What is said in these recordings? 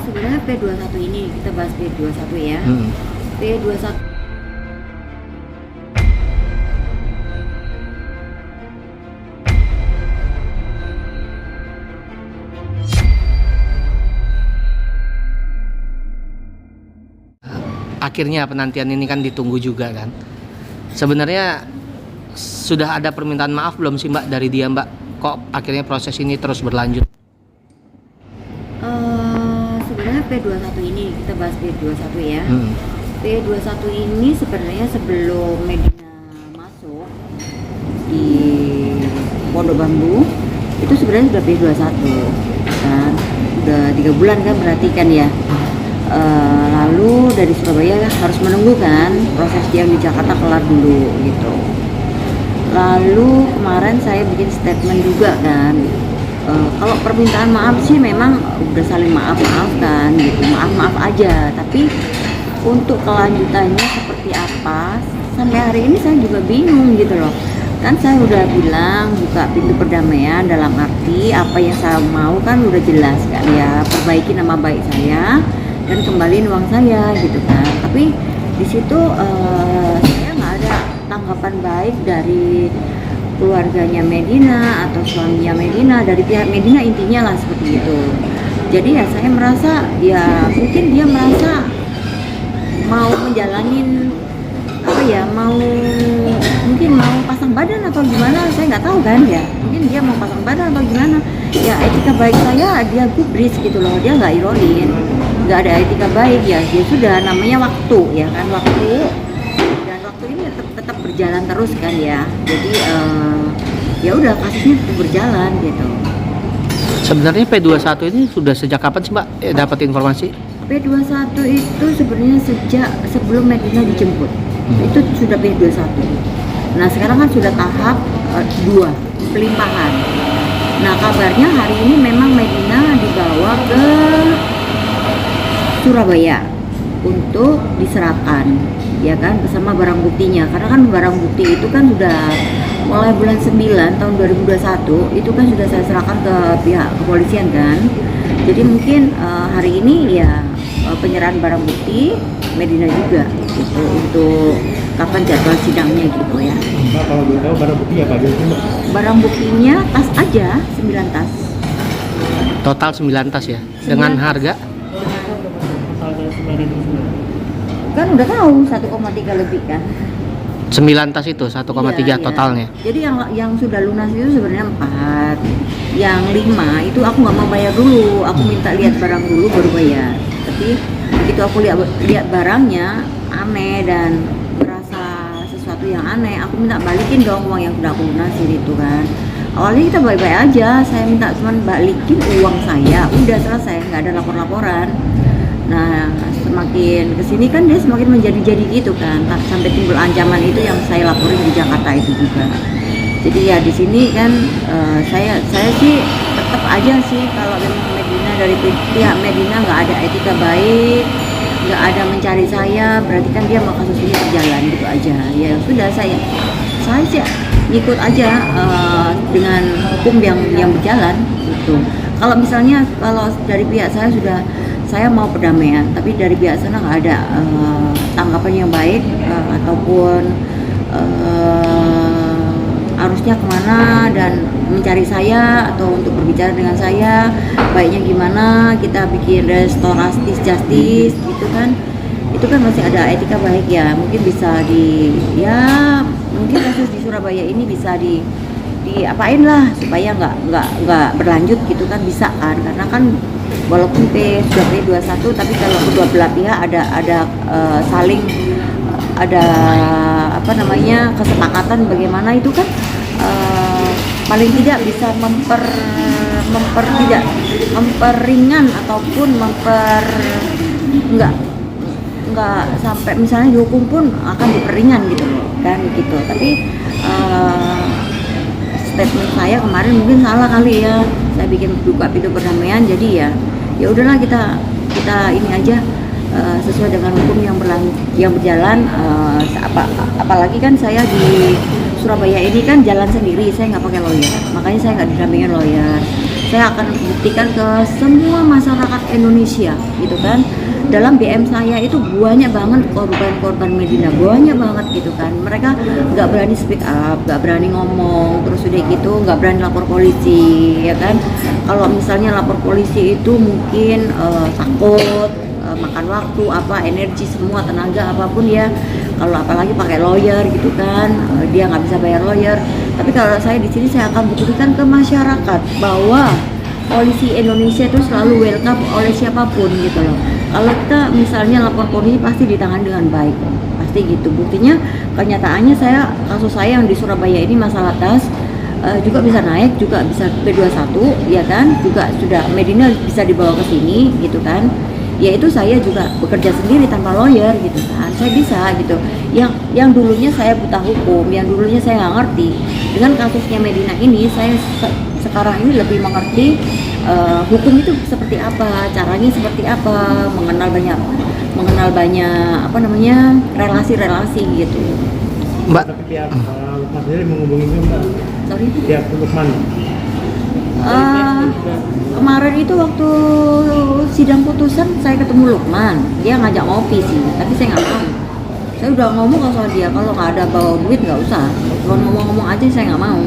Sebenarnya P21 ini kita bahas P21 ya. P21 akhirnya penantian ini kan ditunggu juga kan. Sebenarnya sudah ada permintaan maaf belum sih Mbak dari dia Mbak? Kok akhirnya proses ini terus berlanjut? Sebenarnya P21 ini kita bahas P21 ya. P21 ini sebenarnya sebelum Medina masuk di Pondok Bambu itu sebenarnya sudah P21 kan, udah 3 bulan kan berarti kan ya. Lalu dari Surabaya harus menunggu kan proses yang di Jakarta kelar dulu gitu. Lalu kemarin saya bikin statement juga kan, kalau permintaan maaf sih memang udah saling maaf-maaf kan gitu, maaf-maaf aja, tapi untuk kelanjutannya seperti apa sampai hari ini saya juga bingung gitu loh. Kan saya udah bilang buka pintu perdamaian, dalam arti apa yang saya mau kan udah jelas kan ya, perbaiki nama baik saya dan kembaliin uang saya gitu kan. Tapi di situ saya nggak ada tanggapan baik dari keluarganya Medina atau suaminya Medina, dari pihak Medina intinya lah seperti itu. Jadi ya saya merasa ya mungkin dia merasa mau menjalanin apa ya, mungkin mau pasang badan atau gimana, saya nggak tahu kan ya, mungkin dia mau pasang badan atau gimana ya. Etika baik saya dia gubris gitu loh, dia nggak irolin, nggak ada etika baik ya. Dia sudah namanya waktu ya kan, waktu, dan waktu ini tetap berjalan terus kan ya. Jadi ya udah kasusnya tetap berjalan gitu. Sebenarnya P21 ini sudah sejak kapan sih Mbak dapat informasi? P21 itu sebenarnya sejak sebelum Medina dijemput. Itu sudah P21. Nah sekarang kan sudah tahap 2 pelimpahan. Nah kabarnya hari ini memang Medina dibawa ke Surabaya untuk diserahkan ya kan, bersama barang buktinya. Karena kan barang bukti itu kan sudah mulai bulan 9 tahun 2021 itu kan sudah saya serahkan ke pihak kepolisian kan. Jadi mungkin hari ini ya penyerahan barang bukti Medina juga gitu, untuk kapan jadwal sidangnya gitu ya. Mbak, kalau boleh tahu barang bukti apa aja sih Mbak? Barang buktinya tas aja 9 tas. Total 9 tas ya. Dengan harga? Kan udah tahu 1,3 lebih kan. 9 tas itu 1,3 Iya, totalnya. iya. Jadi yang sudah lunas itu sebenarnya 4. Yang 5 itu aku nggak mau bayar dulu, aku minta lihat barang dulu baru bayar. Tapi begitu aku lihat barangnya aneh dan berasa sesuatu yang aneh, aku minta balikin dong uang yang sudah aku lunasin itu kan. Awalnya kita baik-baik aja, saya minta cuman balikin uang saya, udah selesai, nggak ada lapor-laporan. Nah semakin kesini kan dia semakin menjadi-jadi gitu kan, sampai timbul ancaman itu yang saya laporin di Jakarta itu juga. Jadi ya di sini kan saya sih tetap aja sih kalau memang Medina, dari pihak Medina nggak ada etika baik, nggak ada mencari saya, berarti kan dia mau kasus ini berjalan gitu aja. Ya sudah, saya sih ngikut aja dengan hukum yang berjalan gitu. Kalau misalnya kalau dari pihak saya sudah, saya mau perdamaian, tapi dari pihak sana nggak ada tanggapan yang baik ataupun harusnya kemana dan mencari saya atau untuk berbicara dengan saya, baiknya gimana kita bikin restoratif justice gitu kan. Itu kan masih ada etika baik ya, mungkin bisa mungkin kasus di Surabaya ini bisa diapain lah supaya nggak berlanjut gitu kan, bisa kan, karena kan walaupun sudah P21 tapi kalau kedua belah pihak ada saling ada kesepakatan bagaimana itu kan paling tidak bisa memperingan ataupun nggak sampai misalnya dihukum pun akan diperingan gitu kan gitu. Tapi statement saya kemarin mungkin salah kali ya, saya bikin buka pintu perdamaian, jadi ya udahlah kita ini aja sesuai dengan hukum yang berjalan. Apalagi kan saya di Surabaya ini kan jalan sendiri, saya nggak pakai lawyer, makanya saya nggak didampingin lawyer. saya akan buktikan ke semua masyarakat Indonesia gitu kan. Dalam BM saya itu banyak banget korban-korban Medina, banyak banget gitu kan. Mereka nggak berani speak up, nggak berani ngomong, terus udah gitu nggak berani lapor polisi, ya kan. Kalau misalnya lapor polisi itu mungkin takut, makan waktu, energi semua, tenaga apapun ya. Kalau apalagi pakai lawyer gitu kan, dia nggak bisa bayar lawyer. Tapi kalau saya di sini saya akan buktikan ke masyarakat bahwa polisi Indonesia itu selalu welcome oleh siapapun gitu loh. Kalau kita misalnya lapor polisi pasti ditangani dengan baik, pasti gitu. Buktinya kenyataannya kasus saya yang di Surabaya ini masalah tas juga bisa naik, juga bisa P21 ya kan, juga sudah Medina bisa dibawa ke sini gitu kan. Yaitu saya juga bekerja sendiri tanpa lawyer gitu kan, saya bisa gitu. Yang dulunya saya buta hukum, yang dulunya saya nggak ngerti, dengan kasusnya Medina ini saya sekarang ini lebih mengerti hukum itu seperti apa, caranya seperti apa, mengenal banyak relasi-relasi gitu. Mbak, tapi pihak Lukman sendiri menghubungi Mbak? Sorry? Pihak Lukman? Kemarin itu waktu sidang putusan saya ketemu Lukman, dia ngajak ngopi sih, tapi saya nggak mau. Saya udah ngomong sama dia, kalau nggak ada bawa duit nggak usah, cuma ngomong-ngomong aja, saya nggak mau.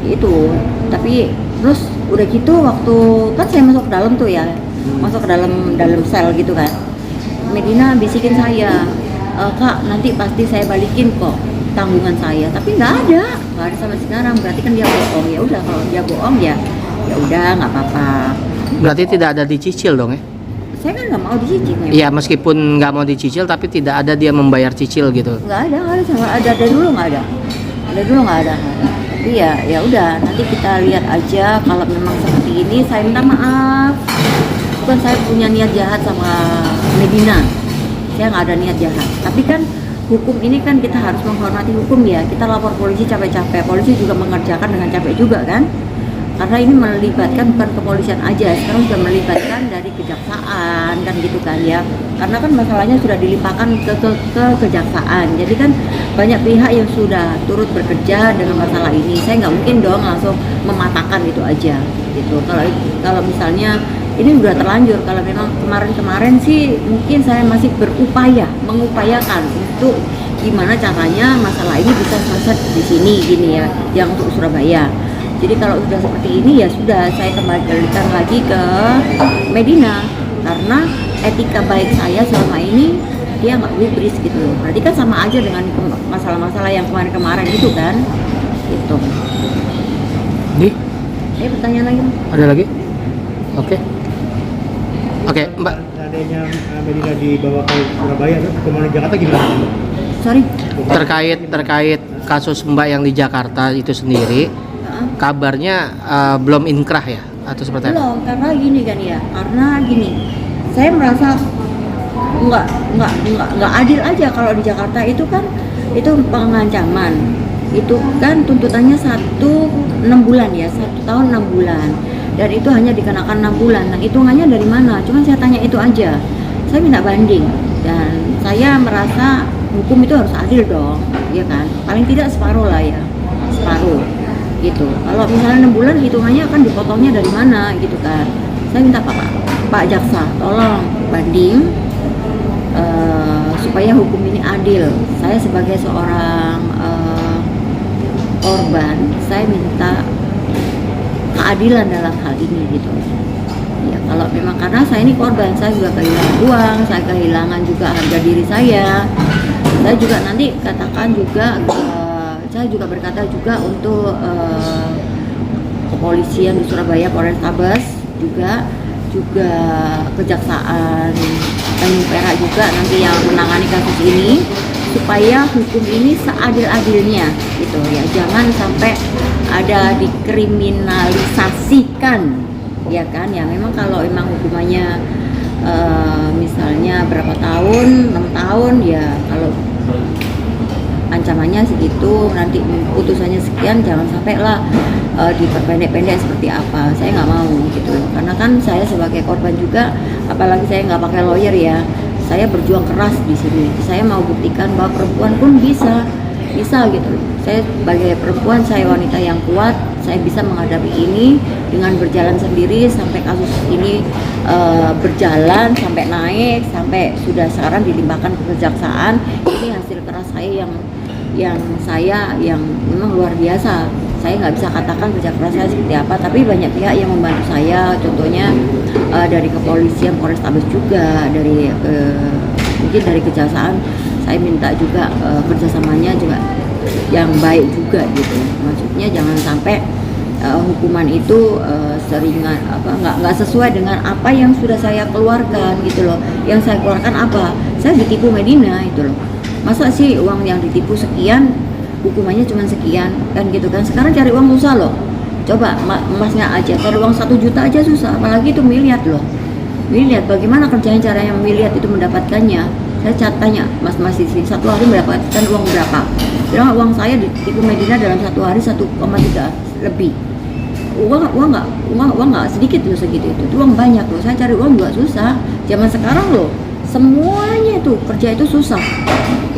Itu, tapi terus udah gitu waktu kan saya masuk ke dalam tuh ya, masuk ke dalam sel gitu kan. Medina bisikin saya, Kak nanti pasti saya balikin kok tanggungan saya, tapi nggak ada sampai sekarang. Berarti kan dia bohong. Ya udah, kalau dia bohong ya udah nggak apa-apa. Berarti tidak ada dicicil dong ya? Saya kan nggak mau dicicil. Iya, meskipun nggak mau dicicil tapi tidak ada dia membayar cicil gitu. Nggak ada dari dulu nggak ada. Tapi ya udah, nanti kita lihat aja. Kalau memang seperti ini, saya minta maaf. Bukan saya punya niat jahat sama Medina, saya nggak ada niat jahat. Tapi kan hukum ini kan kita harus menghormati hukum ya. Kita lapor polisi capek-capek, polisi juga mengerjakan dengan capek juga kan. Karena ini melibatkan bukan kepolisian aja, sekarang sudah melibatkan dari kejaksaan kan gitu kan ya. Karena kan masalahnya sudah dilimpahkan ke kejaksaan. Jadi kan banyak pihak yang sudah turut bekerja dengan masalah ini. Saya nggak mungkin dong langsung mematahkan itu aja gitu. Kalau misalnya ini udah terlanjur, kalau memang kemarin sih mungkin saya masih mengupayakan untuk gimana caranya masalah ini bisa selesai di sini gini ya, yang untuk Surabaya. Jadi kalau sudah seperti ini ya sudah, saya kembalikan lagi ke Medina, karena etika baik saya selama ini dia nggak gubris gitu loh. Berarti kan sama aja dengan masalah-masalah yang kemarin itu kan, itu. Nih? Pertanyaan lagi? Ada lagi? Oke, Mbak. Adanya Medina dibawa ke Surabaya, kemana Jakarta gimana? Sorry. Terkait kasus Mbak yang di Jakarta itu sendiri. Kabarnya belum inkrah ya atau seperti apa? Belum, karena gini kan ya, saya merasa nggak adil aja kalau di Jakarta itu kan itu pengancaman, itu kan tuntutannya 6 bulan ya, 1 tahun 6 bulan, dan itu hanya dikenakan 6 bulan. Nah hitungannya dari mana? Cuma saya tanya itu aja, saya minta banding, dan saya merasa hukum itu harus adil dong, ya kan? Paling tidak separuh lah ya, separuh. Gitu. Kalau misalnya 6 bulan hitungannya akan dipotongnya dari mana gitu kan. Saya minta Pak Jaksa tolong banding supaya hukum ini adil. Saya sebagai seorang korban, saya minta keadilan dalam hal ini gitu. Ya kalau memang karena saya ini korban, saya juga kehilangan uang, saya kehilangan juga harga diri saya. Saya juga nanti katakan juga saya juga berkata juga untuk kepolisian di Surabaya, Polrestabes juga kejaksaan Tanjung Perak juga nanti yang menangani kasus ini, supaya hukum ini seadil-adilnya gitu ya, jangan sampai ada dikriminalisasikan ya kan ya. Memang kalau memang hukumannya misalnya berapa tahun, 6 tahun ya, kalau ancamannya segitu, nanti putusannya sekian, jangan sampai lah diperpendek-pendek seperti apa. Saya nggak mau gitu, karena kan saya sebagai korban juga, apalagi saya nggak pakai lawyer ya, saya berjuang keras di sini. Saya mau buktikan bahwa perempuan pun bisa gitu. Saya sebagai perempuan, saya wanita yang kuat, saya bisa menghadapi ini dengan berjalan sendiri sampai kasus ini berjalan, sampai naik, sampai sudah sekarang dilimpahkan ke kejaksaan. Ini hasil keras saya yang memang luar biasa. Saya nggak bisa katakan kerja keras saya seperti apa, tapi banyak pihak yang membantu saya, contohnya dari kepolisian, Polrestabes juga, dari mungkin dari kejaksaan. Saya minta juga kerjasamanya juga yang baik juga gitu. Maksudnya jangan sampai hukuman itu seringan nggak sesuai dengan apa yang sudah saya keluarkan gitu loh. Yang saya keluarkan apa? Saya ditipu Medina itu loh. Masa sih uang yang ditipu sekian hukumannya cuma sekian kan gitu kan. Sekarang cari uang susah loh. Coba emasnya aja cari uang 1 juta aja susah, apalagi itu miliar loh. Miliar, bagaimana kerjanya caranya miliar itu mendapatkannya? Saya tanya mas di sini, 1 hari mendapatkan uang berapa? Bilang uang saya ditipu Medina dalam 1 hari 1,3 lebih. Uang nggak sedikit loh segitu itu uang banyak loh. Saya cari uang juga susah. Zaman sekarang loh semuanya itu kerja itu susah,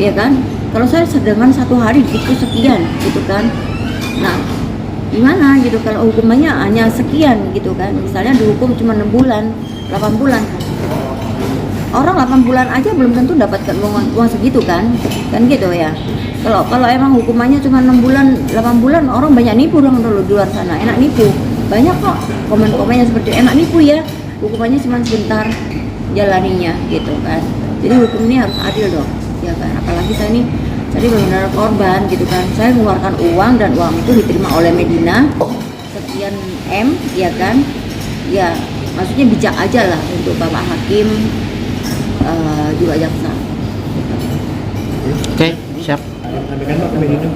ya kan? Kalau saya sedangkan 1 hari itu sekian gitu kan. Nah gimana gitu kalau hukumannya hanya sekian gitu kan? Misalnya dihukum cuma 6 bulan, 8 bulan. Orang 8 bulan aja belum tentu dapatkan uang segitu kan gitu ya. Kalau emang hukumannya cuma 6 bulan, 8 bulan, orang banyak nipu dong dulu di luar sana. Enak nipu. Banyak kok komen-komennya seperti enak nipu ya. Hukumannya cuma sebentar jalaninya gitu kan. Jadi hukum ini harus adil dong. Ya kan. Apalagi saya ini jadi benar-benar korban gitu kan. Saya mengeluarkan uang dan uang itu diterima oleh Medina sekian M ya kan. Ya, maksudnya bijak aja lah untuk Bapak Hakim juga jaksa. Oke, siap. Sampaikan Pak ke Medina.